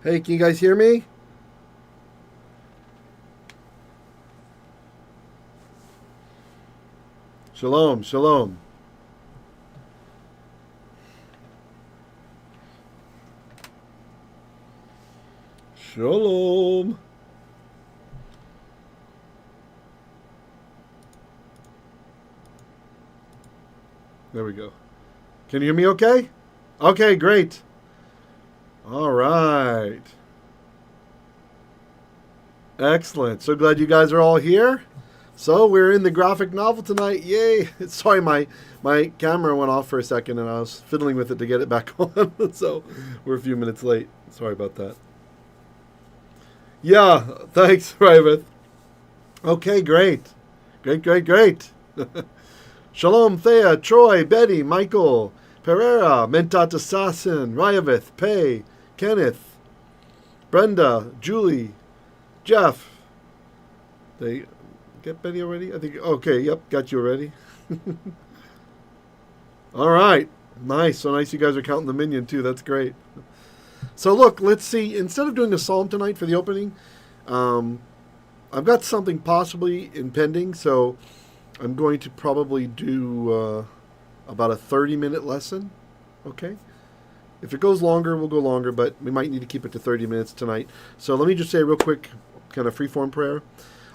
Hey, can you guys hear me? Shalom, shalom. Shalom. There we go. Can you hear me okay? Okay, great. All right. Excellent. So glad you guys are all here. So we're in the graphic novel tonight. Yay. Sorry, my camera went off for a second and I was fiddling with it to get it back on. So we're a few minutes late. Sorry about that. Yeah, thanks, Ravid. Okay, great. Great. Shalom, Thea, Troy, Betty, Michael, Pereira, Mentat Assassin, Ryavith, Pei, Kenneth, Brenda, Julie, Jeff. They get Betty already? I think, okay, yep, got you already. All right, nice. So nice you guys are counting the minion too. That's great. So look, let's see. Instead of doing a psalm tonight for the opening, I've got something possibly impending. So I'm going to probably do about a 30-minute lesson. Okay. If it goes longer, we'll go longer, but we might need to keep it to 30 minutes tonight. So let me just say a real quick kind of freeform prayer.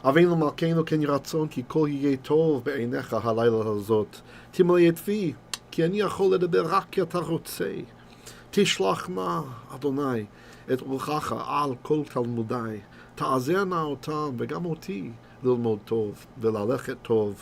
Avinu malkeinu ken yiratzon ki kol yeh tov be'einecha halayla hazot. Timlei et fi, ki ani yachol ledaber rak ki ata rotzei. Tishlach na, Adonai, et ruchacha al kol talmudai. Ta'azer na otam v'gam oti lilmod tov v'lalechet tov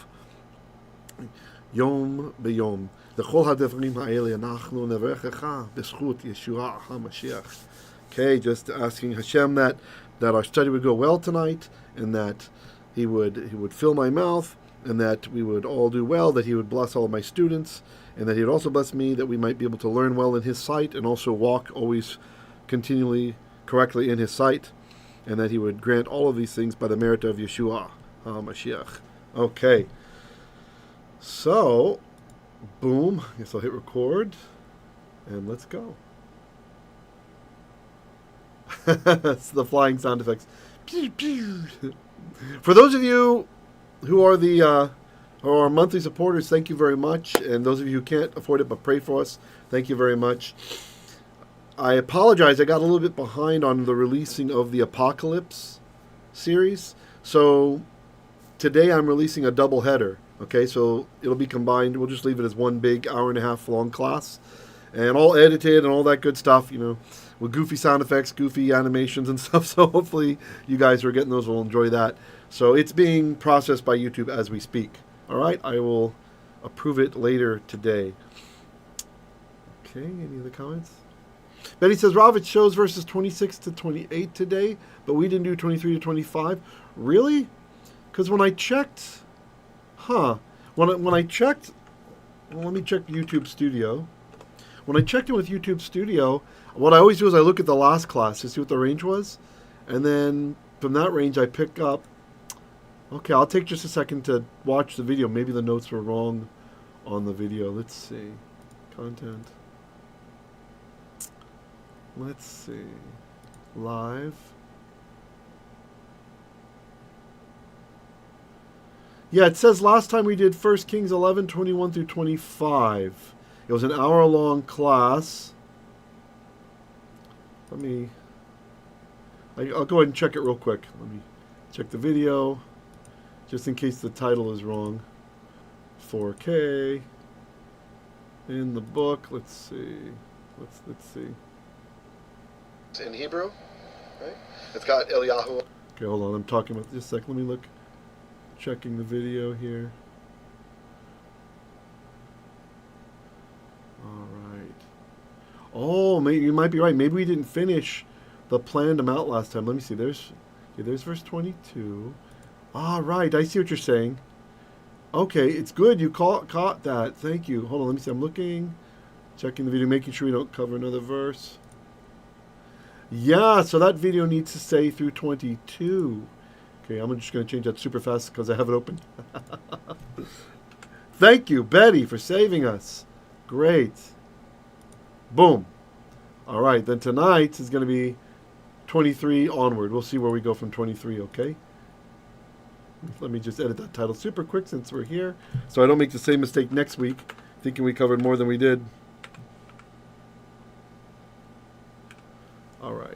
yom b'yom. L'chol hadevrim ha'ele anachnu neverechecha b'schut Yeshua HaMashiach. Okay, just asking Hashem that our study would go well tonight, and that He would fill my mouth, and that we would all do well, that He would bless all of my students, and that He would also bless me, that we might be able to learn well in His sight, and also walk always continually correctly in His sight, and that He would grant all of these things by the merit of Yeshua HaMashiach. Okay. So, boom. I guess I'll hit record, and let's go. It's the flying sound effects. For those of you who are our monthly supporters, thank you very much. And those of you who can't afford it but pray for us, thank you very much. I apologize. I got a little bit behind on the releasing of the Apocalypse series. So today I'm releasing a double header. Okay, so it'll be combined. We'll just leave it as one big hour-and-a-half long class. And all edited and all that good stuff, with goofy sound effects, goofy animations and stuff. So hopefully you guys who are getting those will enjoy that. So it's being processed by YouTube as we speak. All right, I will approve it later today. Okay, any other comments? Betty says, Rob, it shows verses 26 to 28 today, but we didn't do 23 to 25. Really? Because when I checked, when I checked, well, let me check YouTube Studio. When I checked in with YouTube Studio, what I always do is I look at the last class to see what the range was. And then from that range, I pick up. Okay, I'll take just a second to watch the video. Maybe the notes were wrong on the video. Let's see. Content. Let's see. Live. Yeah, it says last time we did 1 Kings 11, 21 through 25. It was an hour-long class. I'll go ahead and check it real quick. Let me check the video, just in case the title is wrong. 4K. In the book, let's see. Let's see. It's in Hebrew, right? It's got Eliyahu. Okay, hold on. I'm talking about just a second. Let me look. Checking the video here. All right. Oh, maybe you might be right. Maybe we didn't finish the planned amount last time. Let me see. There's verse 22. All right. I see what you're saying. Okay, it's good. You caught that. Thank you. Hold on. Let me see. I'm looking, checking the video, making sure we don't cover another verse. Yeah, so that video needs to say through 22. Okay, I'm just going to change that super fast because I have it open. Thank you, Betty, for saving us. Great. Boom. All right, then tonight is going to be 23 onward. We'll see where we go from 23, okay? Let me just edit that title super quick since we're here, so I don't make the same mistake next week, thinking we covered more than we did. All right.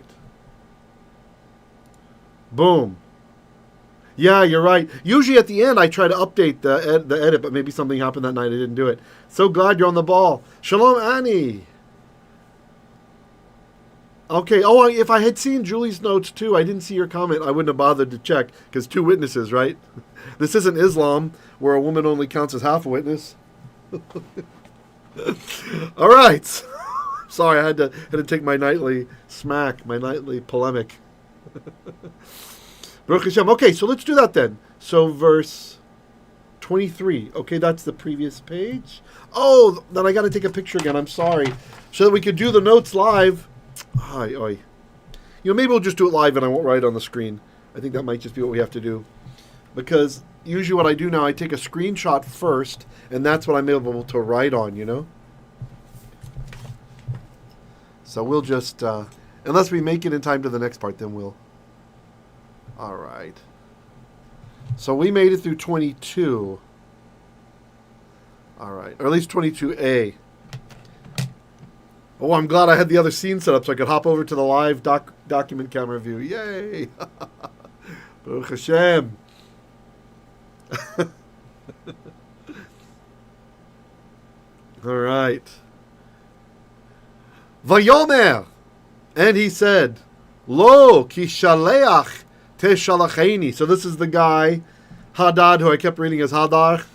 Boom. Yeah, you're right. Usually at the end, I try to update the edit, but maybe something happened that night. I didn't do it. So glad you're on the ball. Shalom, Annie. Okay. Oh, if I had seen Julie's notes too, I didn't see your comment. I wouldn't have bothered to check because 2 witnesses, right? This isn't Islam where a woman only counts as half a witness. All right. Sorry, I had to take my nightly smack, my nightly polemic. Baruch Hashem. Okay, so let's do that then. So verse 23. Okay, that's the previous page. Oh, then I got to take a picture again. I'm sorry. So that we could do the notes live. Maybe we'll just do it live and I won't write on the screen. I think that might just be what we have to do. Because usually what I do now, I take a screenshot first, and that's what I'm able to write on, you know? So we'll just, unless we make it in time to the next part, then we'll. All right. So we made it through 22. All right. Or at least 22A. Oh, I'm glad I had the other scene set up so I could hop over to the live document camera view. Yay! Baruch Hashem. All right. Vayomer. And he said, Lo ki shaleach teshalacheni. So this is the guy, Hadad, who I kept reading as Hadar.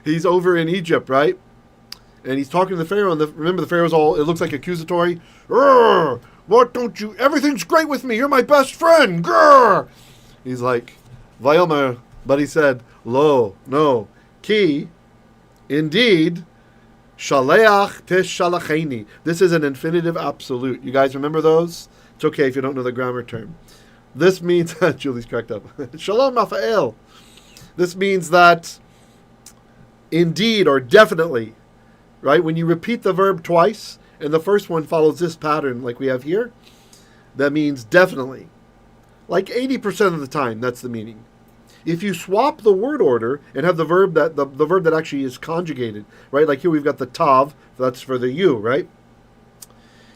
He's over in Egypt, right? And he's talking to the Pharaoh, and remember the Pharaoh's all, it looks like accusatory. Grr, what don't you, everything's great with me, you're my best friend, grr. He's like, Vayomer, but he said, Lo, no, ki, indeed, shaleach teshalacheni. This is an infinitive absolute. You guys remember those? It's okay if you don't know the grammar term. This means, Julie's cracked up. Shalom Raphael. This means that indeed or definitely, right? When you repeat the verb twice, and the first one follows this pattern like we have here, that means definitely. Like 80% of the time, that's the meaning. If you swap the word order and have the verb that the verb that actually is conjugated, right? Like here we've got the tav, that's for the you, right?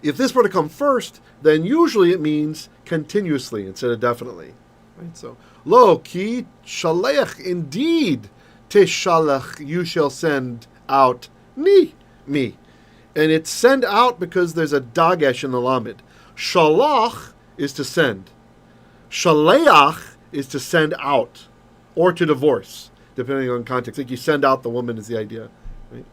If this were to come first, then usually it means continuously instead of definitely. Right? So, Lo ki shalech, indeed, tishalech, you shall send out me. And it's send out because there's a dagesh in the lamed. Shalach is to send. Shaleach is to send out or to divorce, depending on context. Like you send out the woman is the idea. Right?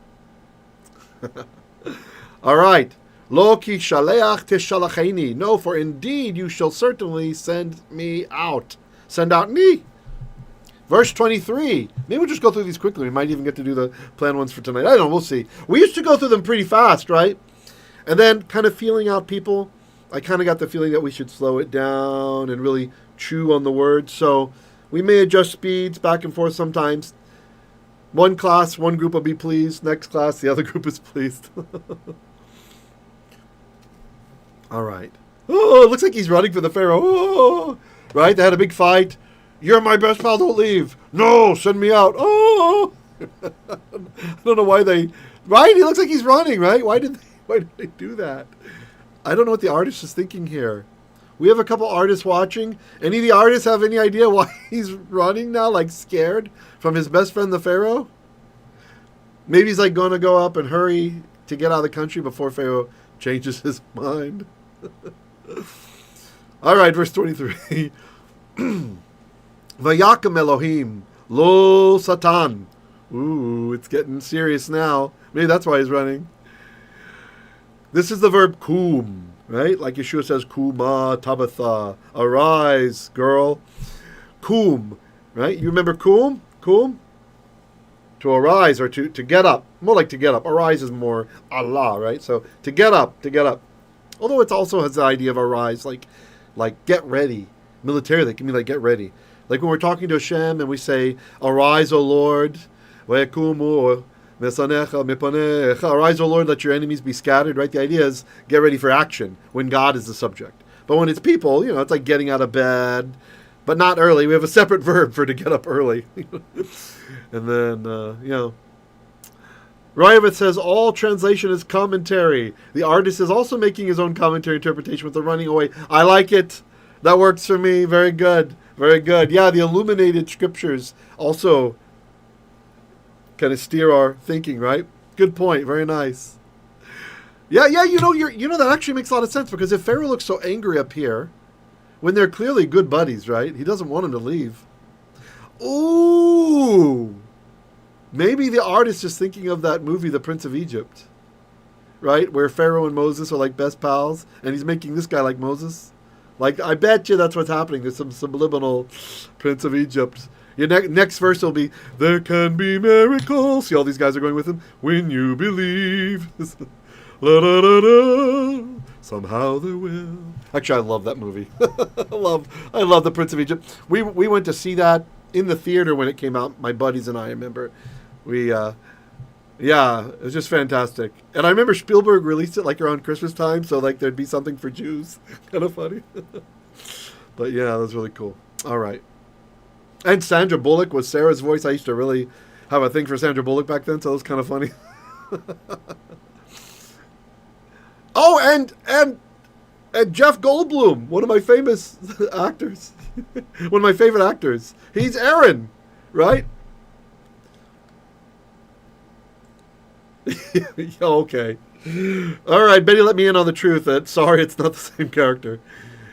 All right. Lo ki shaleach tishalacheni. No, for indeed you shall certainly send me out. Send out me. Verse 23. Maybe we'll just go through these quickly. We might even get to do the planned ones for tonight. I don't know. We'll see. We used to go through them pretty fast, right? And then kind of feeling out people. I kind of got the feeling that we should slow it down and really chew on the words. So we may adjust speeds back and forth sometimes. One class, one group will be pleased. Next class, the other group is pleased. All right. Oh, it looks like he's running for the Pharaoh. Oh, right? They had a big fight. You're my best pal, don't leave. No, send me out. Oh. I don't know why they... Right? He looks like he's running, right? Why did they do that? I don't know what the artist is thinking here. We have a couple artists watching. Any of the artists have any idea why he's running now, like scared from his best friend, the Pharaoh? Maybe he's like going to go up and hurry to get out of the country before Pharaoh changes his mind. All right, verse 23. Vayakum Elohim lo Satan. Ooh, it's getting serious now. Maybe that's why he's running. This is the verb kum, right? Like Yeshua says, kuma Tabitha, arise, girl. Kum, right? You remember kum? Kum? To arise or to get up. More like to get up. Arise is more Allah, right? So to get up, to get up. Although it also has the idea of arise, like get ready. Militarily, it can mean like get ready. Like when we're talking to Hashem and we say, arise, O Lord, arise, O Lord, let your enemies be scattered, right? The idea is get ready for action when God is the subject. But when it's people, it's like getting out of bed, but not early. We have a separate verb for to get up early. And then, Ryavith says, all translation is commentary. The artist is also making his own commentary interpretation with the running away. I like it. That works for me. Very good. Very good. Yeah, the illuminated scriptures also kind of steer our thinking, right? Good point. Very nice. Yeah, that actually makes a lot of sense, because if Pharaoh looks so angry up here, when they're clearly good buddies, right? He doesn't want him to leave. Ooh! Maybe the artist is thinking of that movie, The Prince of Egypt, right? Where Pharaoh and Moses are like best pals, and he's making this guy like Moses. Like, I bet you that's what's happening. There's some subliminal Prince of Egypt. Your next verse will be, there can be miracles. See, all these guys are going with him. When you believe. La, da, da, da. Somehow there will. Actually, I love that movie. I love The Prince of Egypt. We went to see that in the theater when it came out. My buddies and I remember. It was just fantastic. And I remember Spielberg released it like around Christmas time, so like there'd be something for Jews. Kind of funny. But yeah, that was really cool. All right. And Sandra Bullock was Sarah's voice. I used to really have a thing for Sandra Bullock back then, so it was kind of funny. Oh, and Jeff Goldblum, one of my famous actors. One of my favorite actors. He's Aaron, right? Okay. All right, Betty let me in on the truth that, sorry, it's not the same character.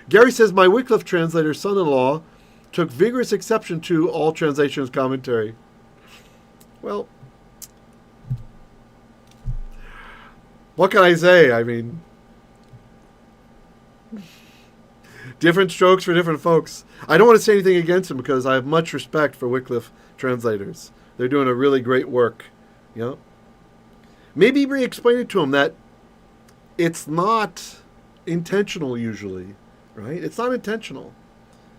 Gary says, my Wycliffe translator's son-in-law took vigorous exception to all translations commentary. Well, what can I say? I mean, different strokes for different folks. I don't want to say anything against him because I have much respect for Wycliffe translators. They're doing a really great work. Maybe re-explain it to him that it's not intentional usually, right? It's not intentional.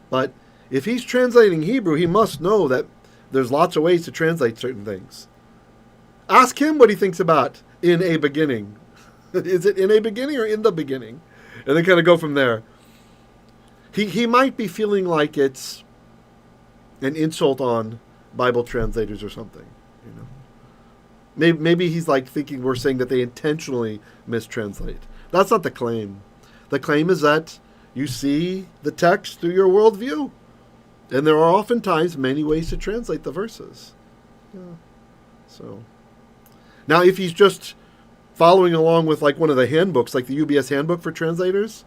But if he's translating Hebrew, he must know that there's lots of ways to translate certain things. Ask him what he thinks about in a beginning. Is it in a beginning or in the beginning? And then kind of go from there. He might be feeling like it's an insult on Bible translators or something. Maybe he's like thinking we're saying that they intentionally mistranslate. That's not the claim. The claim is that you see the text through your worldview. And there are oftentimes many ways to translate the verses. Yeah. So, now if he's just following along with like one of the handbooks, like the UBS handbook for translators,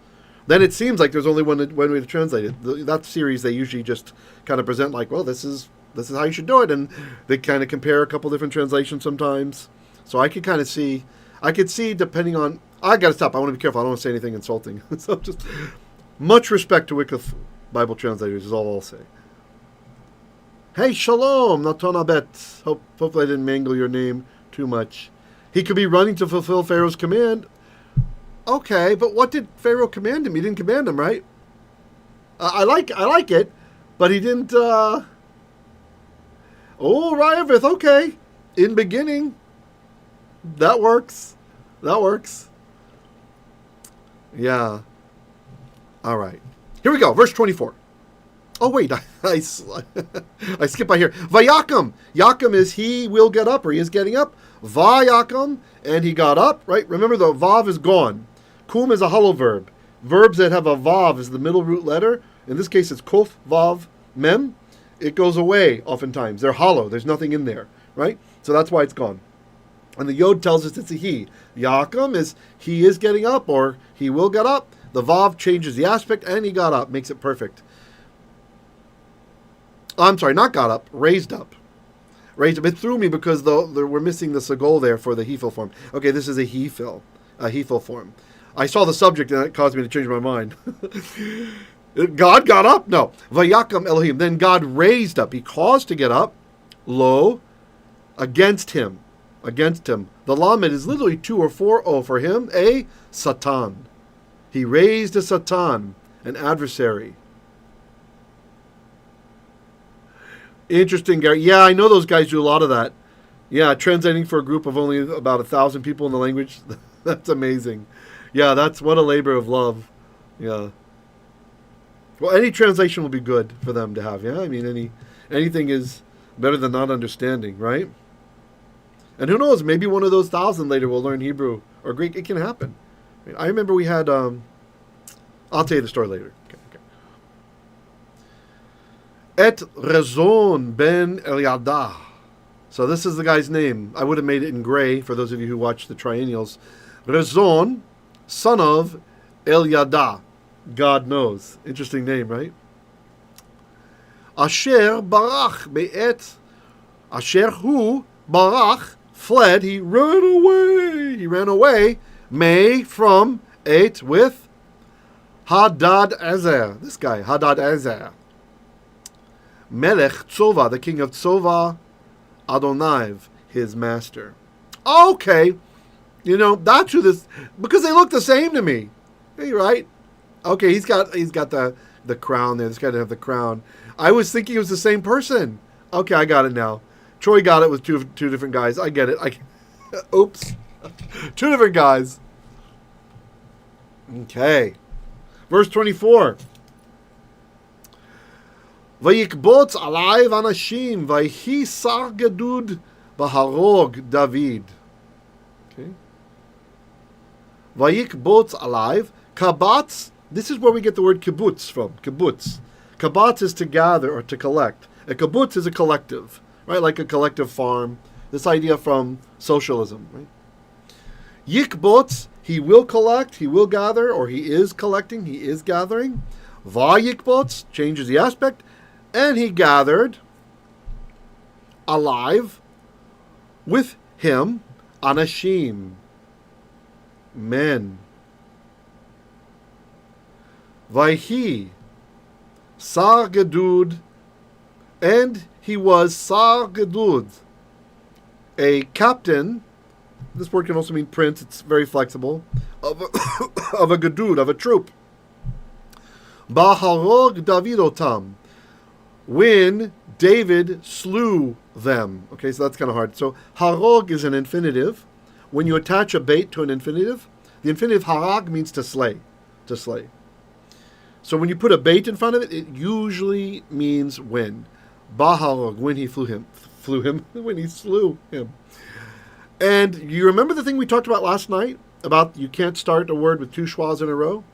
then it seems like there's only one way to translate it. That series they usually just kind of present like, well, this is how you should do it, and they kind of compare a couple different translations sometimes. So I could kind of see, depending on, I got to stop. I want to be careful. I don't want to say anything insulting. So just much respect to Wycliffe Bible translators is all I'll say. Hey, shalom, Natonabet. Hopefully I didn't mangle your name too much. He could be running to fulfill Pharaoh's command. Okay, but what did Pharaoh command him? He didn't command him, right? I like it, but he didn't. Oh, Ryavith, okay. In beginning, that works. Yeah. All right. Here we go. Verse 24. Oh, wait. I skip by here. Vayakum. Yakum is he will get up, or he is getting up. Vayakum, and he got up, right? Remember, the vav is gone. Kum is a hollow verb. Verbs that have a vav is the middle root letter. In this case, it's kuf, vav, mem. It goes away oftentimes. They're hollow. There's nothing in there, right? So that's why it's gone. And the yod tells us it's a he. Yakum is he is getting up, or he will get up. The vav changes the aspect, and he got up. Makes it perfect. I'm sorry, not got up. Raised up. Raised up. It threw me because we're missing the sagol there for the hefil form. Okay, this is a hefil form. I saw the subject, and it caused me to change my mind. God got up? No. Vayakam Elohim. Then God raised up. He caused to get up. Lo, against him. Against him. The lamed is literally 2 or 4 o for him. A satan. He raised a satan, an adversary. Interesting, Gary. Yeah, I know those guys do a lot of that. Yeah, translating for a group of only about 1,000 people in the language. That's amazing. Yeah, that's what a labor of love. Yeah. Well, any translation will be good for them to have. Yeah, I mean, anything is better than not understanding, right? And who knows? Maybe one of those 1,000 later will learn Hebrew or Greek. It can happen. I remember we had. I'll tell you the story later. Okay. Et Rezon ben Eliadah. So this is the guy's name. I would have made it in gray for those of you who watch the triennials. Rezon, son of Eliadah. God knows. Interesting name, right? Asher barach be'et. Asher hu barach, fled. He ran away. He ran away. May from et with Hadad Ezer. This guy, Hadad Ezer. Melech Tzova, the king of Tzova, Adonaiv, his master. Okay. That's who this, because they look the same to me. Hey, right? Okay, he's got the crown there. This guy didn't have the crown. I was thinking it was the same person. Okay, I got it now. Troy got it with two different guys. I get it. Oops. Two different guys. Okay. Verse 24. Vayikbotz alai vanashim vayhi sar gedud baharog David. Okay. Vayikbotz alai kabatz. This is where we get the word kibbutz from. Kibbutz. Kabatz is to gather or to collect. A kibbutz is a collective, right? Like a collective farm. This idea from socialism, right? Yikbotz, he will collect, he will gather, or he is collecting, he is gathering. Vayikbotz changes the aspect, and he gathered alive with him anashim, men. Vayhi sar gedud, and he was sar gedud, a captain. This word can also mean prince. It's very flexible. Of a gedud, of a troop. Baharog David otam, when David slew them. Okay, so that's kind of hard. So harog is an infinitive. When you attach a bait to an infinitive, the infinitive harag means to slay. To slay. So when you put a bait in front of it, it usually means when. Baharog, when he when he slew him. And you remember the thing we talked about last night? About you can't start a word with two schwas in a row?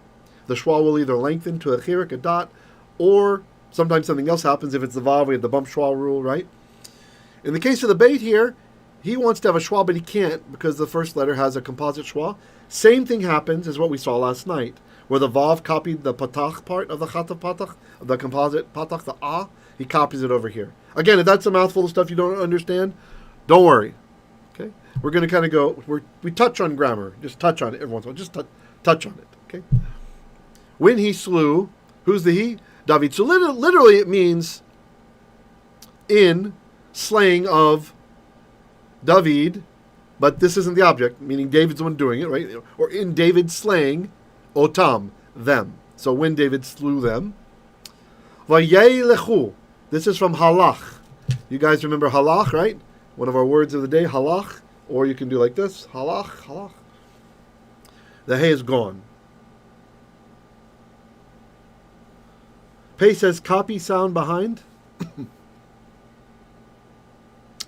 The schwa will either lengthen to a chirik, a dot, or sometimes something else happens. If it's the vav, we have the bump schwa rule, right? In the case of the bait here, he wants to have a schwa, but he can't because the first letter has a composite schwa. Same thing happens as what we saw last night, where the vav copied the patach part of the chatav patach, of the composite patach, the ah, he copies it over here. Again, if that's a mouthful of stuff you don't understand, don't worry. Okay, we're going to kind of go. We touch on grammar, just touch on it every once in a while. Just touch on it. Okay. When he slew, who's the he? David. So literally, it means in slaying of David, but this isn't the object, meaning David's the one doing it, right? Or in David slaying otam, them. So when David slew them, vayelechu. This is from halach. You guys remember halach, right? One of our words of the day, halach, or you can do like this, halach. The hay is gone. Pei says, copy sound behind.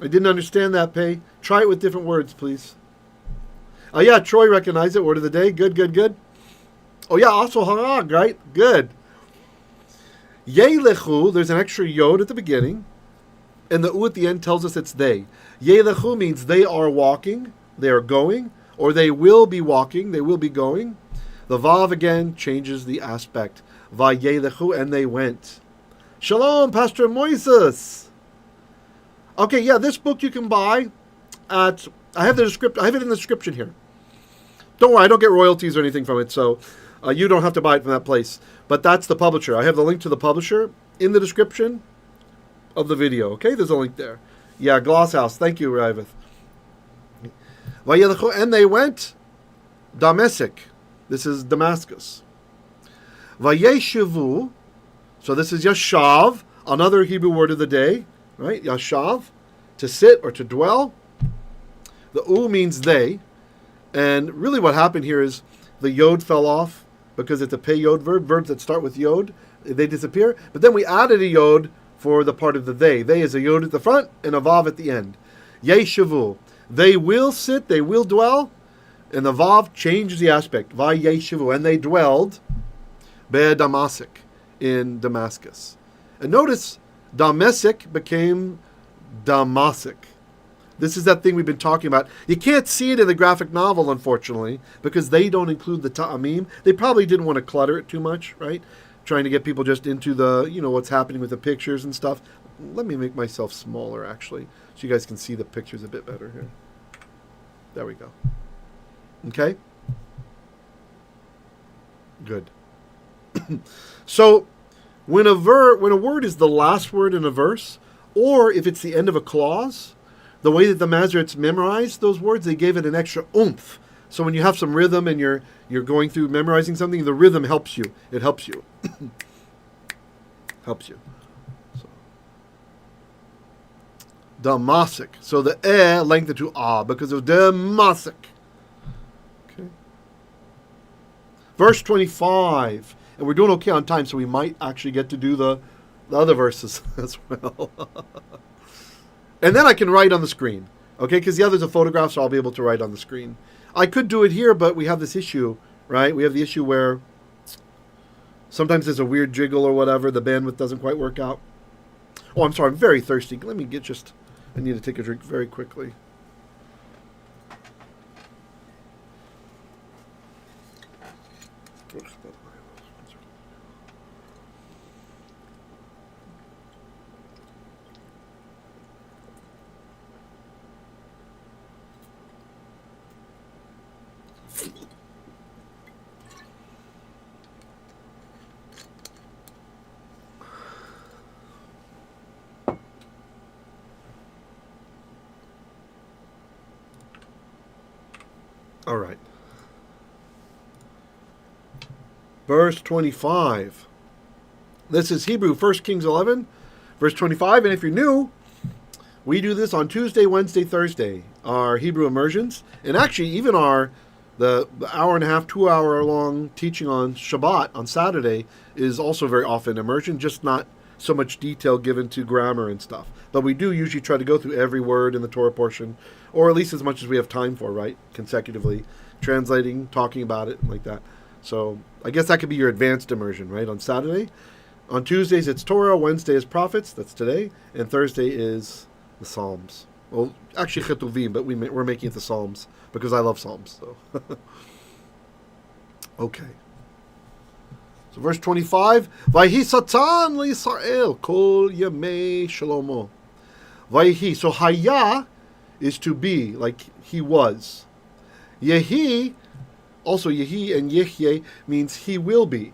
I didn't understand that, Pei. Try it with different words, please. Oh, yeah, Troy recognized it. Word of the day. Good. Oh, yeah, also harag, right? Good. Yelechu, there's an extra yod at the beginning. And the u at the end tells us it's they. Yelechu means they are walking, they are going, or they will be walking, they will be going. The vav again changes the aspect. Vayelechu, and they went. Shalom, Pastor Moises. Okay, yeah, this book you can buy at. I have it in the description here. Don't worry, I don't get royalties or anything from it, so you don't have to buy it from that place. But that's the publisher. I have the link to the publisher in the description of the video. Okay, there's a link there. Yeah, Glasshouse. Thank you, Riveth. And they went Damesek. This is Damascus. Vayeshivu. So this is Yashav, another Hebrew word of the day, right? Yashav, to sit or to dwell. The u means they. And really what happened here is the yod fell off because it's a pei yod verb. Verbs that start with yod They disappear. But then we added a yod for the part of the they. They is a yod at the front and a vav at the end. Yeshavu. They will sit, they will dwell, and the vav changes the aspect. Vayeshavu. And they dwelled Damasik, in Damascus. And notice, Damasik became Damasic. This is that thing we've been talking about. You can't see it in the graphic novel, unfortunately, because they don't include the ta'amim. They probably didn't want to clutter it too much, right? Trying to get people just into the, what's happening with the pictures and stuff. Let me make myself smaller, actually, so you guys can see the pictures a bit better here. There we go. Okay? Good. So, when a word is the last word in a verse, or if it's the end of a clause, the way that the Masoretes memorized those words, they gave it an extra oomph. So when you have some rhythm and you're going through memorizing something, the rhythm helps you. It helps you. Helps you. So. Damasic. So the lengthened to because it was Damasic. Okay. Verse 25. And we're doing okay on time, so we might actually get to do the other verses as well. And then I can write on the screen, okay? Because the other's a photograph, so I'll be able to write on the screen. I could do it here, but we have this issue, right? We have the issue where sometimes there's a weird jiggle or whatever. The bandwidth doesn't quite work out. Oh, I'm sorry. I'm very thirsty. Let me I need to take a drink very quickly. All right. Verse 25. This is Hebrew, 1 Kings 11, verse 25. And if you're new, we do this on Tuesday, Wednesday, Thursday, our Hebrew immersions. And actually, even the hour and a half, 2 hour long teaching on Shabbat on Saturday is also very often immersion, just not so much detail given to grammar and stuff. But we do usually try to go through every word in the Torah portion, or at least as much as we have time for, right? Consecutively, translating, talking about it, like that. So I guess that could be your advanced immersion, right? On Saturday. On Tuesdays, it's Torah. Wednesday is prophets. That's today. And Thursday is the Psalms. Well, actually Chetuvim, but we're making it the Psalms because I love Psalms. So, okay. So verse 25, Vayhi Satan liYisrael kol yemei shalomo. Vayhi. So Haya is to be, like he was. Yehi, also Yehi and Yehye means he will be.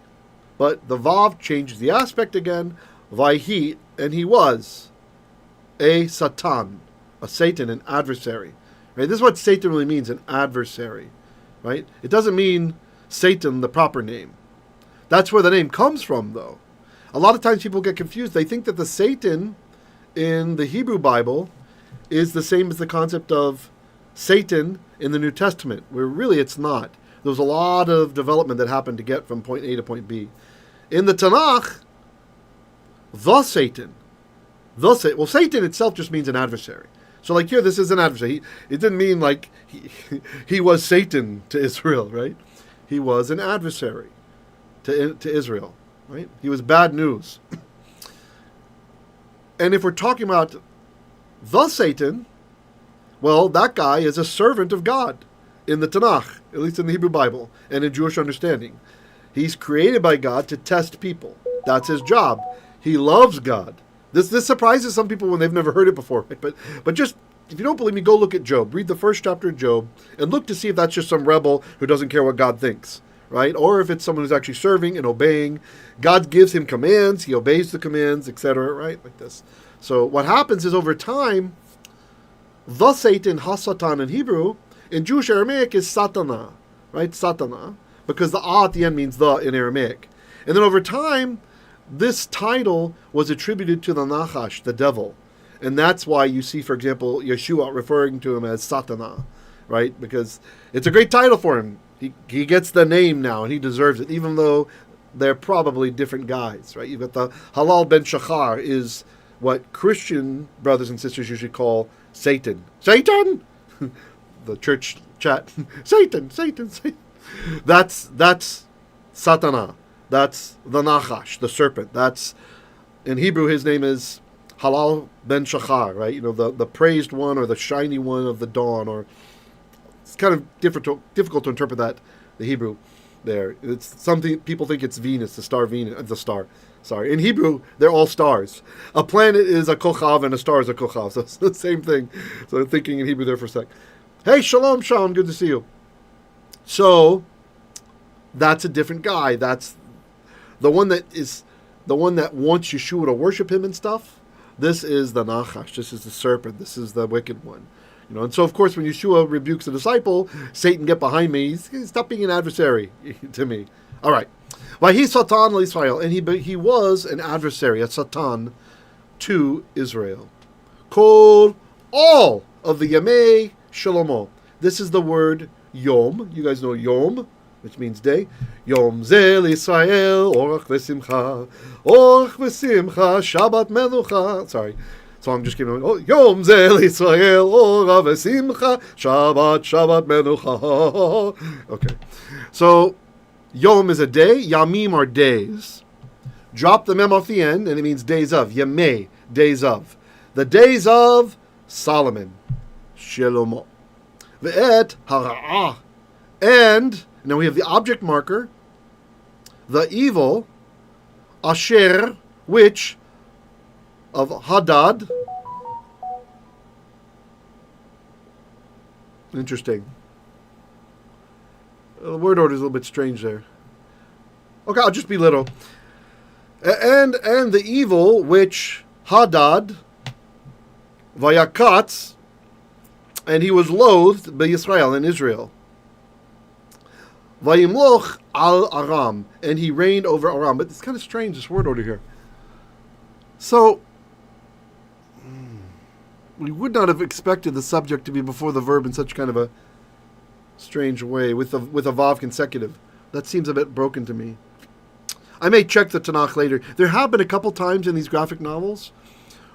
But the Vav changes the aspect again. Vayhi, and he was a Satan, a Satan, an adversary. Right? This is what Satan really means, an adversary. Right? It doesn't mean Satan, the proper name. That's where the name comes from, though. A lot of times people get confused. They think that the Satan in the Hebrew Bible is the same as the concept of Satan in the New Testament, where really it's not. There was a lot of development that happened to get from point A to point B. In the Tanakh, Satan, Satan itself just means an adversary. So like here, this is an adversary. It didn't mean like he was Satan to Israel, right? He was an adversary to Israel, right? He was bad news. And if we're talking about the Satan, well, that guy is a servant of God in the Tanakh, at least in the Hebrew Bible and in Jewish understanding. He's created by God to test people. That's his job. He loves God. This surprises some people when they've never heard it before. Right? But just, if you don't believe me, go look at Job. Read the first chapter of Job and look to see if that's just some rebel who doesn't care what God thinks. Right? Or if it's someone who's actually serving and obeying. God gives him commands. He obeys the commands, etc. Right? Like this. So what happens is over time, the Satan, Hasatan in Hebrew, in Jewish Aramaic is Satana. Right? Satana. Because the at the end means the in Aramaic. And then over time, this title was attributed to the Nachash, the devil. And that's why you see, for example, Yeshua referring to him as Satana. Right? Because it's a great title for him. He gets the name now, and he deserves it, even though they're probably different guys, right? You've got the Halal ben Shachar is what Christian brothers and sisters usually call Satan. Satan! The church chat. Satan, Satan, Satan. That's Satana. That's the Nachash, the serpent. That's, in Hebrew, his name is Halal ben Shachar, right? The praised one or the shiny one of the dawn, or it's kind of difficult to interpret that, the Hebrew there. It's something, people think it's Venus, the star Venus, the star. Sorry. In Hebrew, they're all stars. A planet is a kochav and a star is a kochav. So it's the same thing. So I'm thinking in Hebrew there for a sec. Hey, shalom, Sean. Good to see you. So that's a different guy. That's the one that wants Yeshua to worship him and stuff. This is the Nachash. This is the serpent. This is the wicked one. And so, of course, when Yeshua rebukes a disciple, Satan, get behind me. Stop being an adversary to me. All right. Vahi Satan l'Israel. And he was an adversary, a Satan, to Israel. All of the Yamei Shalomo. This is the word Yom. You guys know Yom, which means day. Yom Zel Israel, Orach V'Simcha, Shabbat Menucha. Sorry. So I'm just giving Yom Zel Israel, Orach V'Simcha, Shabbat Menucha. Okay. So Yom is a day. Yamim are days. Drop the mem off the end, and it means days of. Yamei, days of. The days of Solomon. Shelomo. Ve'et hara'ah. And now we have the object marker, the evil, asher, which, of Hadad. Interesting. The word order is a little bit strange there. Okay, I'll just be little. And the evil, which Hadad, Vayakatz, and he was loathed by Israel in Israel. Vayimloch al Aram, and he reigned over Aram. But it's kind of strange, this word order here. So, we would not have expected the subject to be before the verb in such kind of a strange way, with a vav consecutive. That seems a bit broken to me. I may check the Tanakh later. There have been a couple times in these graphic novels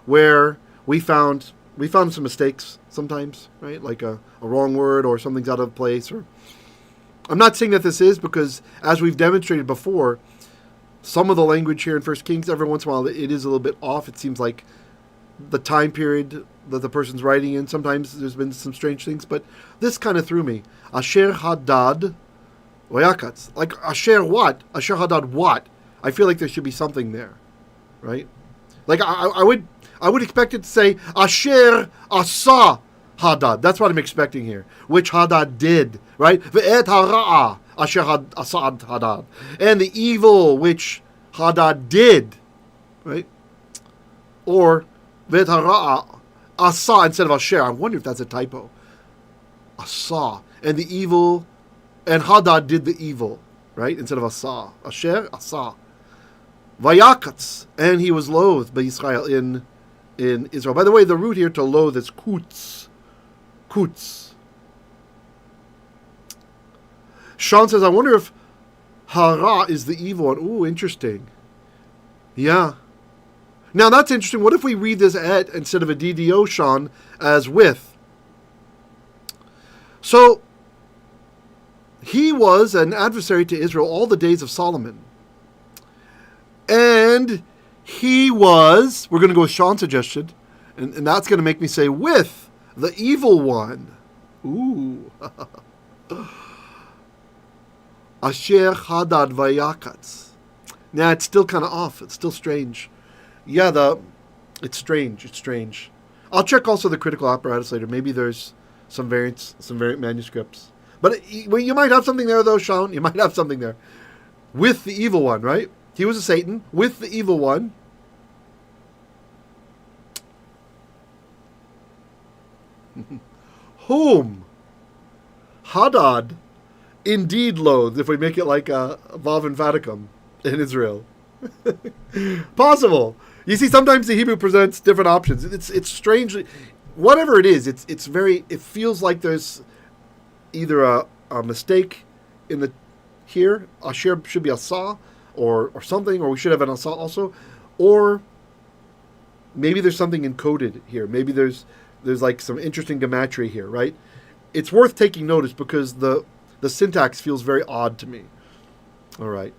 where we found some mistakes sometimes, right? Like a wrong word or something's out of place. Or I'm not saying that this is, because as we've demonstrated before, some of the language here in 1 Kings, every once in a while, it is a little bit off. It seems like the time period that the person's writing in, sometimes there's been some strange things, but this kind of threw me. Asher Hadad Vayakatz. Like, Asher what? Asher Hadad what? I feel like there should be something there, right? Like, I would expect it to say, Asher Asa Hadad. That's what I'm expecting here. Which Hadad did, right? Ve'et hara'ah Asher Asad Hadad. And the evil which Hadad did, right? Or Ve'et hara'ah Asa instead of Asher. I wonder if that's a typo. Asa. And the evil, and Hadad did the evil, right? Instead of Asa. Asher, Asa. Vayakatz. And he was loathed by Israel in Israel. By the way, the root here to loathe is kutz. Kutz. Sean says, I wonder if hara is the evil one. Ooh, interesting. Yeah. Now that's interesting. What if we read this et instead of a DDO, Sean, as with? So, he was an adversary to Israel all the days of Solomon. And he was, we're going to go with Sean's suggestion, and that's going to make me say, with the evil one. Ooh. Asher Hadad Vayakatz. Now, it's still kind of off. It's still strange. Yeah, it's strange. It's strange. I'll check also the critical apparatus later. Maybe there's some variant manuscripts. But you might have something there, though, Sean. You might have something there. With the evil one, right? He was a Satan. With the evil one. Whom Hadad indeed loathed, if we make it like a Vav Emphaticum in Israel. Possible. You see, sometimes the Hebrew presents different options. It's strangely, whatever it is, it feels like there's either a mistake in the here, Asher should be Asa, or something, or we should have an asa also, or maybe there's something encoded here. Maybe there's like some interesting gematria here, right? It's worth taking notice because the syntax feels very odd to me. All right.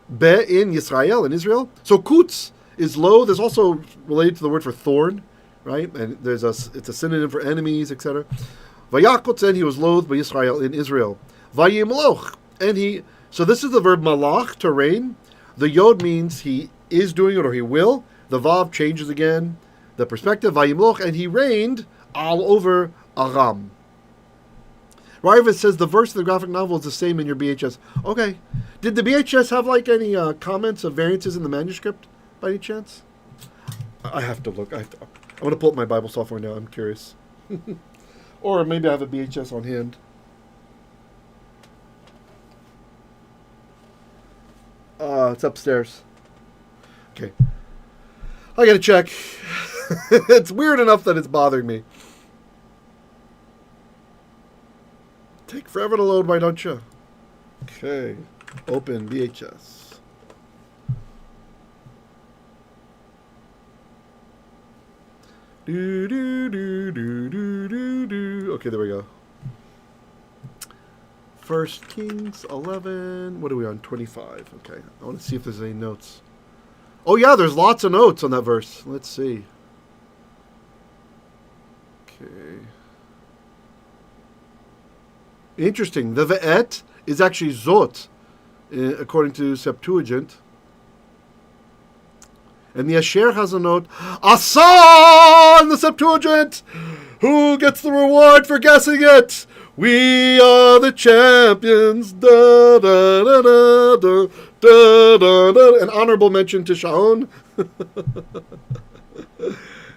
Be in Yisrael, in Israel. So kutz is low. There's also related to the word for thorn, right? And it's a synonym for enemies, etc. Vayakotz, and he was loathed by Yisrael in Israel. Vayimloch, and he. So this is the verb malach, to reign. The yod means he is doing it or he will. The vav changes again. The perspective, vayimloch, and he reigned all over Aram. Ryvus says the verse of the graphic novel is the same in your BHS. Okay. Did the BHS have like any comments of variances in the manuscript by any chance? I have to look. I'm going to pull up my Bible software now. I'm curious. Or maybe I have a BHS on hand. It's upstairs. Okay. I got to check. It's weird enough that it's bothering me. Take forever to load, why don't you? Okay. Open VHS. Do, do, do, do, do, do, do. Okay, there we go. 1 Kings 11. What are we on? 25. Okay. I want to see if there's any notes. Oh, yeah, there's lots of notes on that verse. Let's see. Okay. Interesting. The ve'et is actually zot, according to Septuagint. And the Asher has a note, Asa in the Septuagint! Who gets the reward for guessing it? We are the champions. Da, da, da, da, da, da, da, da. An honorable mention to Shaon.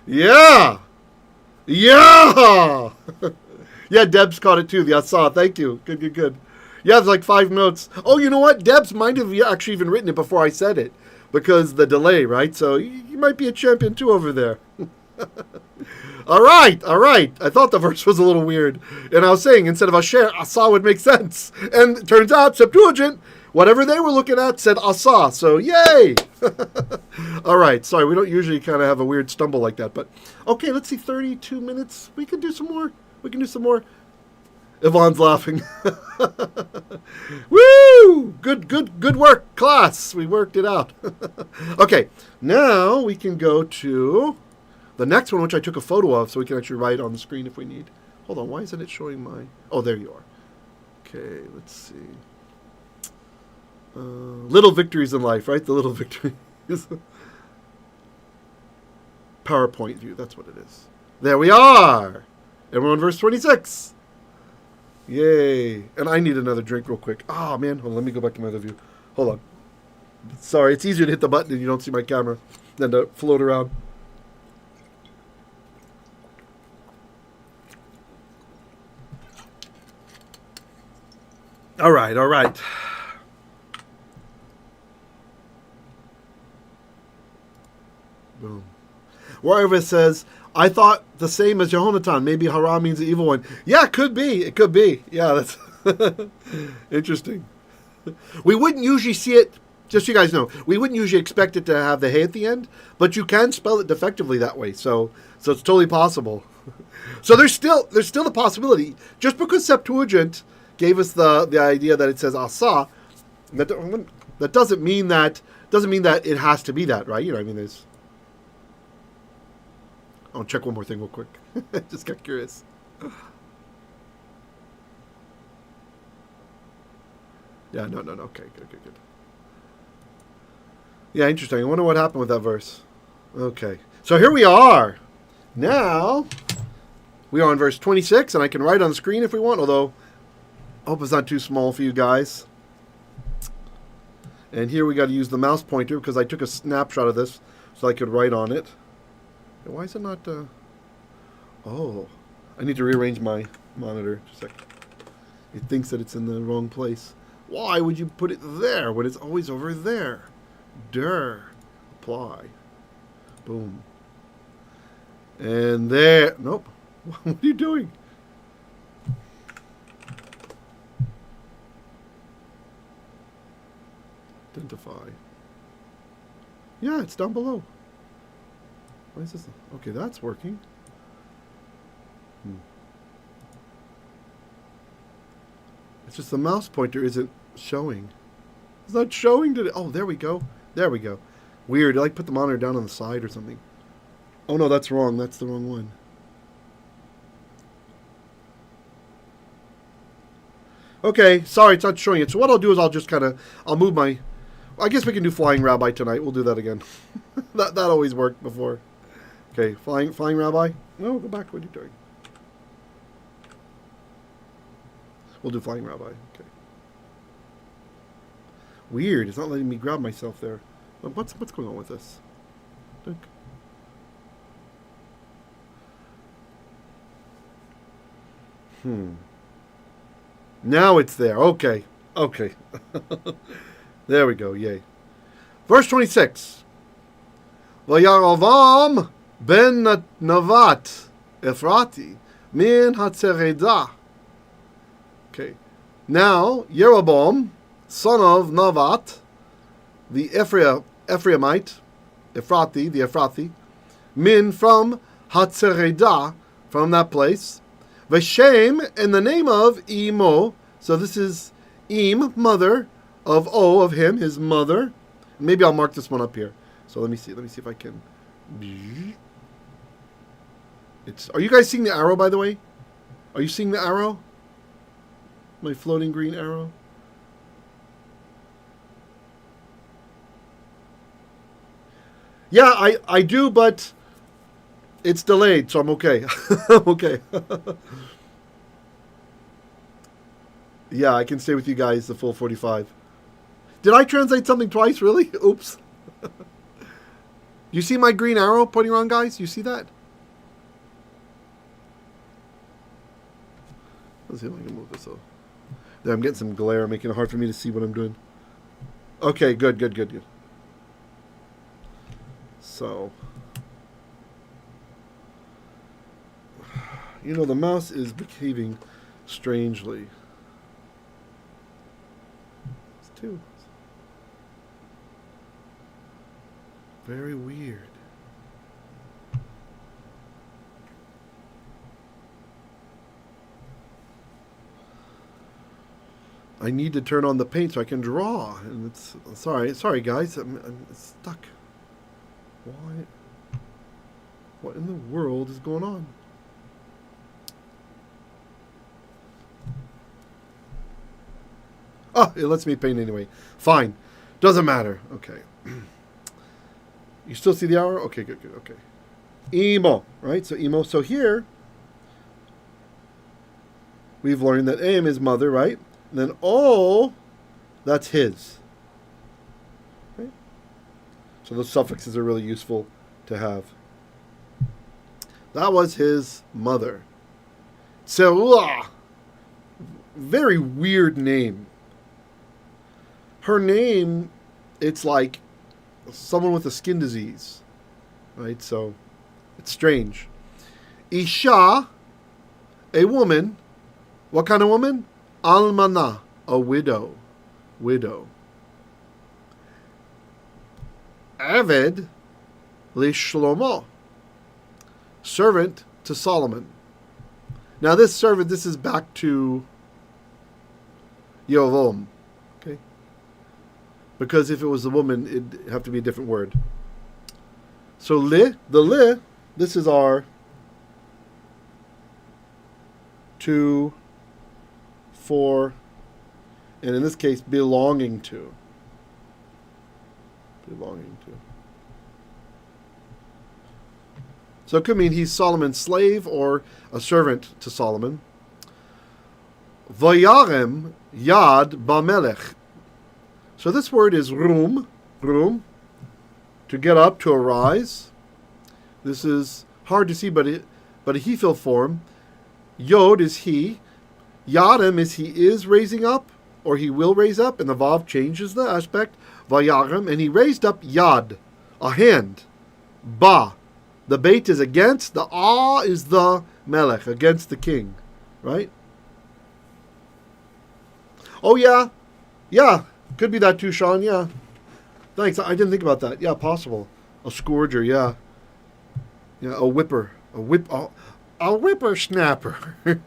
Yeah! Yeah! Yeah, Deb's caught it too, the Asa. Thank you. Good. Yeah, there's like 5 notes. Oh, you know what? Deb's might have actually even written it before I said it. Because the delay, right? So you might be a champion too over there. All right. I thought the verse was a little weird. And I was saying, instead of Asher, Asa would make sense. And it turns out, Septuagint, whatever they were looking at, said Asa. So, yay! All right. Sorry, we don't usually kind of have a weird stumble like that. But, okay, let's see, 32 minutes. We can do some more. Yvonne's laughing. Woo! Good work, class. We worked it out. Okay, now we can go to the next one, which I took a photo of, so we can actually write on the screen if we need. Hold on, why isn't it showing my... Oh, there you are. Okay, let's see. Little victories in life, right? The little victories. PowerPoint view, that's what it is. There we are. And we're on verse 26. Yay. And I need another drink real quick. Oh, man. Hold on, let me go back to my other view. Hold on. Sorry, it's easier to hit the button and you don't see my camera than to float around. All right. Boom. Wherever it says... I thought the same as Jehonatan. Maybe Hara means the evil one. Yeah, it could be. Yeah, that's interesting. We wouldn't usually see it, just so you guys know, we wouldn't usually expect it to have the hey at the end, but you can spell it defectively that way. So it's totally possible. So there's still the possibility. Just because Septuagint gave us the idea that it says Asa, that doesn't mean that it has to be that, right? You know, I mean, there's... I'll check one more thing real quick. Just got curious. Yeah, no. Okay, good. Yeah, interesting. I wonder what happened with that verse. Okay. So here we are. Now, we are on verse 26, and I can write on the screen if we want, although I hope it's not too small for you guys. And here we got to use the mouse pointer because I took a snapshot of this so I could write on it. Why is it not... Oh, I need to rearrange my monitor. Just a sec. It thinks that it's in the wrong place. Why would you put it there when it's always over there? Apply. Boom. And there... Nope. What are you doing? Identify. Yeah, it's down below. Why is this? Okay, that's working. It's just the mouse pointer isn't showing. It's not showing today. Oh, there we go. There we go. Weird. I like put the monitor down on the side or something. Oh no, that's wrong. That's the wrong one. Okay, sorry, it's not showing it. So what I'll do is I'll move my. I guess we can do Flying Rabbi tonight. We'll do that again. that always worked before. Okay, Flying Rabbi. No, go back. What are you doing? We'll do Flying Rabbi. Okay. Weird. It's not letting me grab myself there. What's going on with this? Look. Now it's there. Okay. Okay. There we go. Yay. Verse 26. Vayaravam ben Navat Ephrati min Hatzeredah. Okay. Now, Jeroboam, son of Navat, the Ephraimite, the Ephrati, min from Hatzeredah, from that place, Veshem, in the name of Imo, so this is Im, mother, of O, of him, his mother. Maybe I'll mark this one up here. So let me see if I can. Are you guys seeing the arrow, by the way? Are you seeing the arrow? My floating green arrow? Yeah, I do, but it's delayed, so I'm okay. I'm okay. Yeah, I can stay with you guys the full 45. Did I translate something twice, really? Oops. You see my green arrow pointing around, guys? You see that? Let's see if I can move this up. There, I'm getting some glare, making it hard for me to see what I'm doing. Okay, good. So, the mouse is behaving strangely. It's too very weird. I need to turn on the paint so I can draw, and it's sorry guys, I'm stuck. Why? What in the world is going on? Oh, it lets me paint anyway. Fine, doesn't matter. Okay. You still see the arrow? Okay, good. Okay. Imo, right? So Imo. So here we've learned that Am is mother, right? And then O, that's his. Right? So those suffixes are really useful to have. That was his mother. Tseruah. Very weird name. Her name, it's like someone with a skin disease. Right? So it's strange. Isha, a woman. What kind of woman? Almana, a widow. Aved Shlomo, servant to Solomon. Now this servant, this is back to Yovam. Okay? Because if it was a woman, it'd have to be a different word. So this is our 2, 4, and in this case, belonging to. So it could mean he's Solomon's slave or a servant to Solomon. Vayarem yad b'melech. So this word is rum, to get up, to arise. This is hard to see, but a hefil form. Yod is he. Yadam is he is raising up, or he will raise up, and the vav changes the aspect. Vayarem, and he raised up yad, a hand. Ba, the beit is against, the ah is the melech, against the king, right? Oh yeah, could be that too, Sean. Yeah, Thanks. I didn't think about that. Yeah, possible. A scourger. Yeah. Yeah. A whipper. A whippersnapper.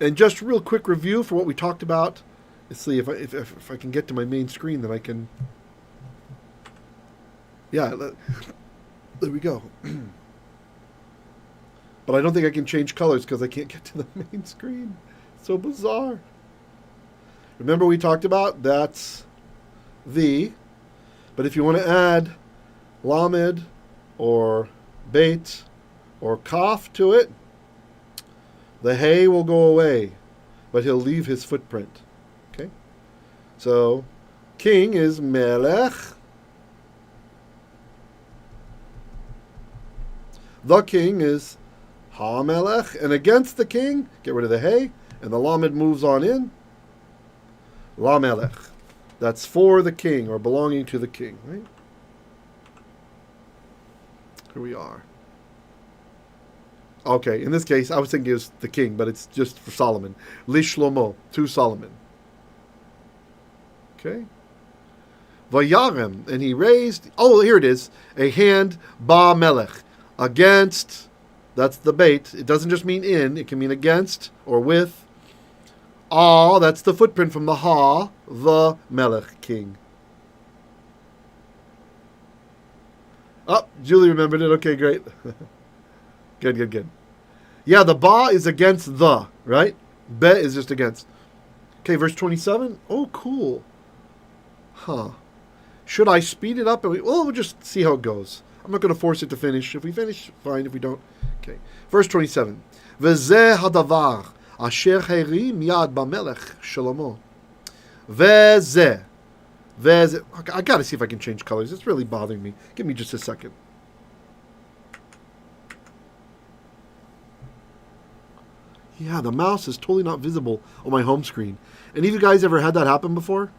And just real quick review for what we talked about. Let's see if I can get to my main screen, then I can. Yeah. There we go. But I don't think I can change colors because I can't get to the main screen. So bizarre. Remember we talked about that's the, but if you want to add lamed or beit or kaf to it, the hay will go away, but he'll leave his footprint. Okay? So king is melech. The king is ha-melech. And against the king, get rid of the hay, and the lamed moves on in. La-melech. That's for the king, or belonging to the king, right? Here we are. Okay, in this case, I was thinking it was the king, but it's just for Solomon. Lishlomo, to Solomon. Okay. Vayarem, and he raised, oh, here it is, a hand, ba-melech, against, that's the bait. It doesn't just mean in, it can mean against or with. Ah, that's the footprint from the ha, the melech, king. Oh, Julie remembered it. Okay, great. Good. Yeah, the ba is against the, right? Be is just against. Okay, verse 27. Oh, cool. Huh. Should I speed it up? We'll just see how it goes. I'm not going to force it to finish. If we finish, fine. If we don't, okay. Verse 27. V'zeh hadavar asher herim yad b'melech Shlomo. V'zeh. I got to see if I can change colors. It's really bothering me. Give me just a second. Yeah, the mouse is totally not visible on my home screen. Any of you guys ever had that happen before?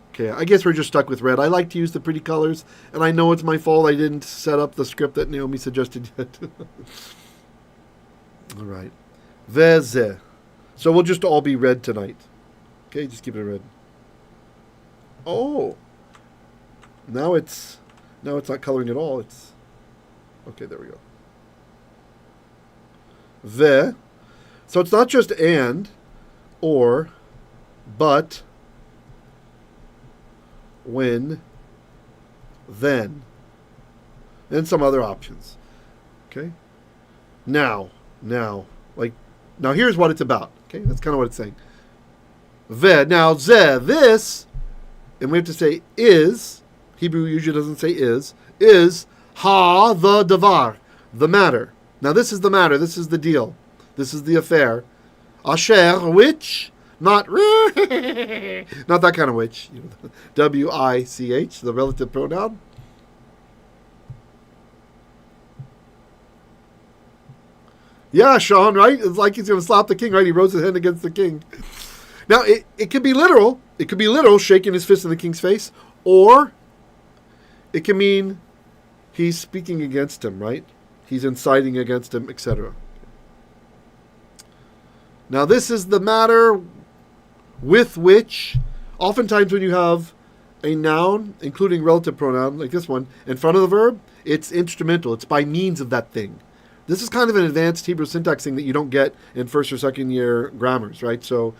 Okay, I guess we're just stuck with red. I like to use the pretty colors, and I know it's my fault I didn't set up the script that Naomi suggested yet. All right. Veze. So we'll just all be red tonight. Okay, just keep it red. Oh. Now it's not coloring at all. It's okay, there we go. Ve. So it's not just and, or, but, when, then, and some other options. Okay? Now, here's what it's about. Okay, that's kind of what it's saying. Ve, now, ze, this, and we have to say is, Hebrew usually doesn't say is ha, the davar, the matter. Now this is the matter, this is the deal, this is the affair. Asher, which, not that kind of which, W-I-C-H, the relative pronoun. Yeah, Sean, right? It's like he's going to slap the king, right? He rose his hand against the king. Now, it could be literal. It could be literal, shaking his fist in the king's face. Or it can mean he's speaking against him, right? He's inciting against him, etc. Now, this is the matter with which, oftentimes when you have a noun, including relative pronoun, like this one, in front of the verb, it's instrumental. It's by means of that thing. This is kind of an advanced Hebrew syntax thing that you don't get in first or second year grammars, right? So,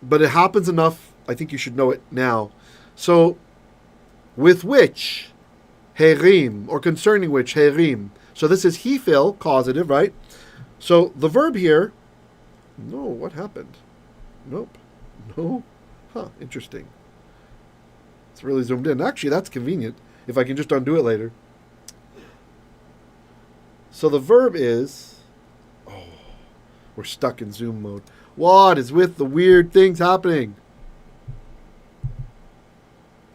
but it happens enough. I think you should know it now. So, with which, herim, or concerning which, herim. So this is hefil, causative, right? So the verb here, no, what happened? Nope. No? Huh, interesting. It's really zoomed in. Actually, that's convenient, if I can just undo it later. So the verb is, we're stuck in zoom mode. What is with the weird things happening?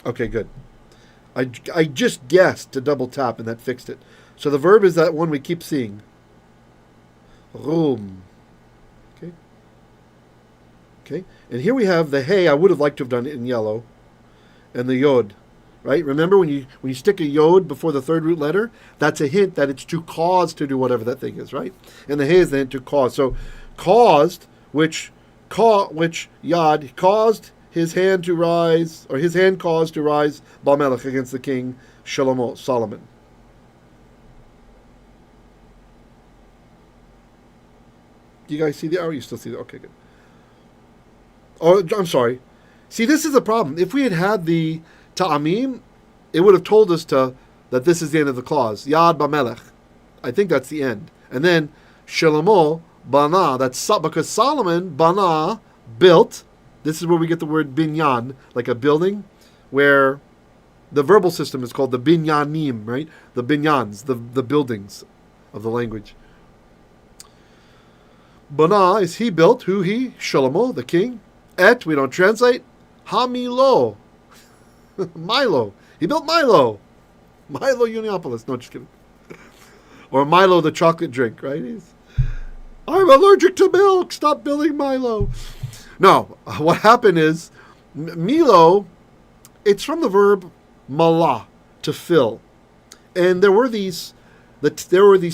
Okay, good. I just guessed to double tap and that fixed it. So the verb is that one we keep seeing. Rum. Okay. And here we have the hey. I would have liked to have done it in yellow. And the yod. Right? Remember when you stick a yod before the third root letter, that's a hint that it's to cause to do whatever that thing is, right? And the hey is the hint to cause. So caused, which which Yad caused his hand to rise, or his hand caused to rise, Bamelech against the king Solomon. Do you guys see the arrow? You still see the? Okay, good. Oh, I'm sorry. See, this is the problem. If we had had the ta'amim, it would have told us that this is the end of the clause. Yad Bamelech. I think that's the end. And then Shlomo Bana. That's because Solomon Bana built. This is where we get the word binyan, like a building, where the verbal system is called the binyanim, right? The binyans, the buildings of the language. Bana is he built. Who he? Shlomo, the king. Et, we don't translate. Hamilo. Milo. He built Milo. Milo Uniopolis. No, just kidding. Or Milo, the chocolate drink, right? I'm allergic to milk. Stop building Milo. No, what happened is, Milo, it's from the verb malah, to fill. And there were these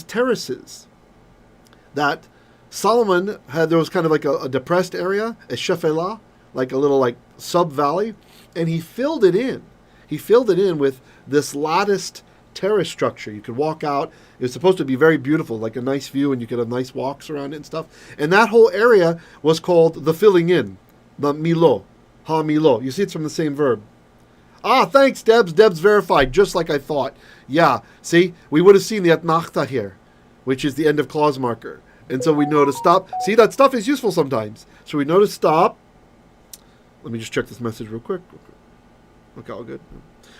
terraces that Solomon had. There was kind of like a depressed area, a shephelah, like a little like sub-valley, and he filled it in. He filled it in with this latticed terrace structure. You could walk out. It was supposed to be very beautiful, like a nice view, and you could have nice walks around it and stuff. And that whole area was called the filling in, the milo, ha-milo. You see, it's from the same verb. Ah, thanks, Debs. Debs verified, just like I thought. Yeah, see, we would have seen the atnachta here, which is the end of clause marker. And so we know to stop. See, that stuff is useful sometimes. So we know to stop. Let me just check this message real quick. Okay, all good.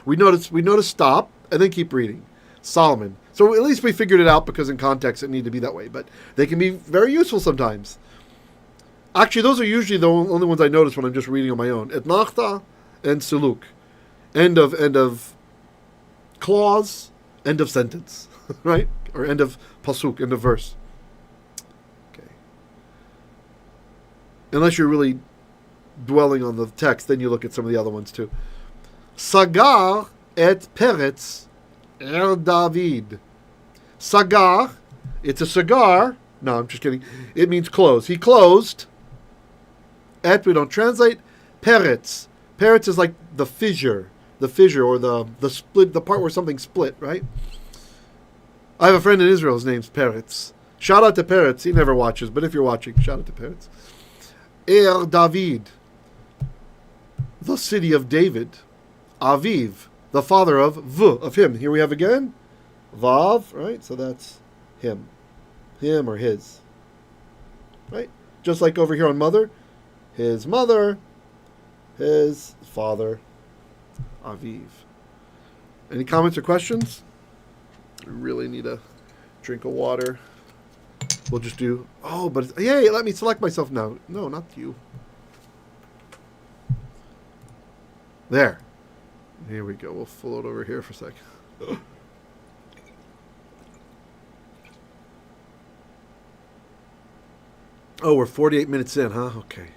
We know to stop and then keep reading. Solomon. So at least we figured it out, because in context it needed to be that way. But they can be very useful sometimes. Actually, those are usually the only ones I notice when I'm just reading on my own. Etnachta and suluk. End of clause, end of sentence. Right? Or end of pasuk, end of verse. Okay. Unless you're really dwelling on the text, then you look at some of the other ones too. Sagar et peretz David. Sagar, it's a cigar. No, I'm just kidding. It means close. He closed. Et, we don't translate. Peretz. Peretz is like the fissure or the split, the part where something split, right? I have a friend in Israel. His name's Peretz. Shout out to Peretz. He never watches, but if you're watching, shout out to Peretz. David, the city of David. Aviv, the father of him. Here we have again, Vav, right? So that's him or his, right? Just like over here on mother, his mother, his father, Aviv. Any comments or questions? I really need a drink of water. We'll just do, yay, let me select myself now. No, not you. There. Here we go. We'll float over here for a second. Oh, we're 48 minutes in, huh? Okay.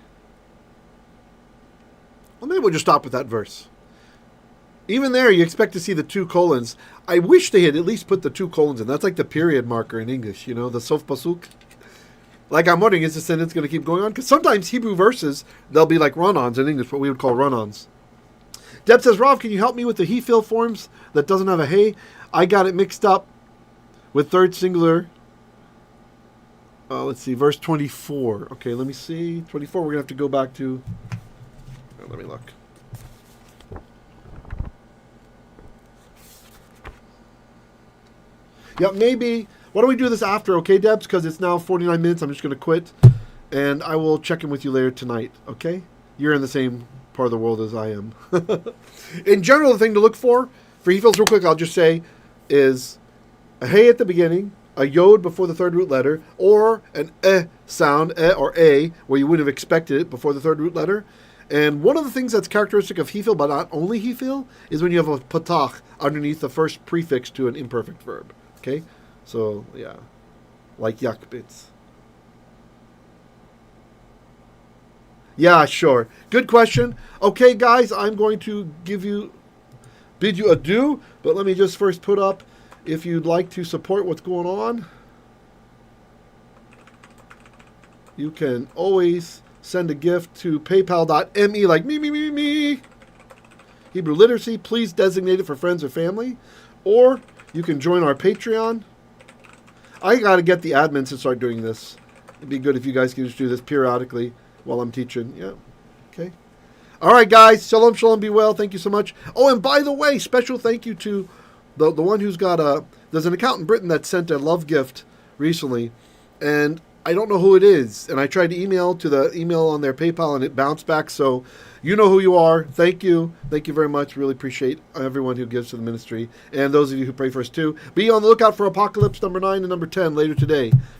Well, maybe we'll just stop with that verse. Even there, you expect to see the 2 colons. I wish they had at least put the 2 colons in. That's like the period marker in English, the sof pasuk. Like, I'm wondering, is the sentence going to keep going on? Because sometimes Hebrew verses, they'll be like run-ons in English, what we would call run-ons. Deb says, Rav, can you help me with the he fill forms that doesn't have a hey? I got it mixed up with third singular. Let's see, verse 24. Okay, let me see. 24, we're going to have to go back to... let me look. Yeah, maybe... Why don't we do this after, okay, Debs? Because it's now 49 minutes. I'm just going to quit. And I will check in with you later tonight, okay? You're in the same part of the world as I am. In general, the thing to look for he fills real quick, I'll just say, is a hey at the beginning, a yod before the third root letter, or an sound, or a, where you wouldn't have expected it before the third root letter. And one of the things that's characteristic of he fill, but not only he fill, is when you have a patach underneath the first prefix to an imperfect verb. Okay? So, yeah. Like yakbitz. Yeah, sure. Good question. Okay, guys, I'm going to bid you adieu, but let me just first put up, if you'd like to support what's going on, you can always send a gift to paypal.me, like me. Hebrew Literacy, please designate it for friends or family. Or you can join our Patreon. I got to get the admins to start doing this. It'd be good if you guys could just do this periodically while I'm teaching. Yeah. Okay. All right, guys. Shalom, shalom. Be well. Thank you so much. Oh, and by the way, special thank you to the one who's got there's an account in Britain that sent a love gift recently, and I don't know who it is. And I tried to email to the email on their PayPal, and it bounced back. So you know who you are. Thank you. Thank you very much. Really appreciate everyone who gives to the ministry, and those of you who pray for us too. Be on the lookout for Apocalypse number 9 and number 10 later today.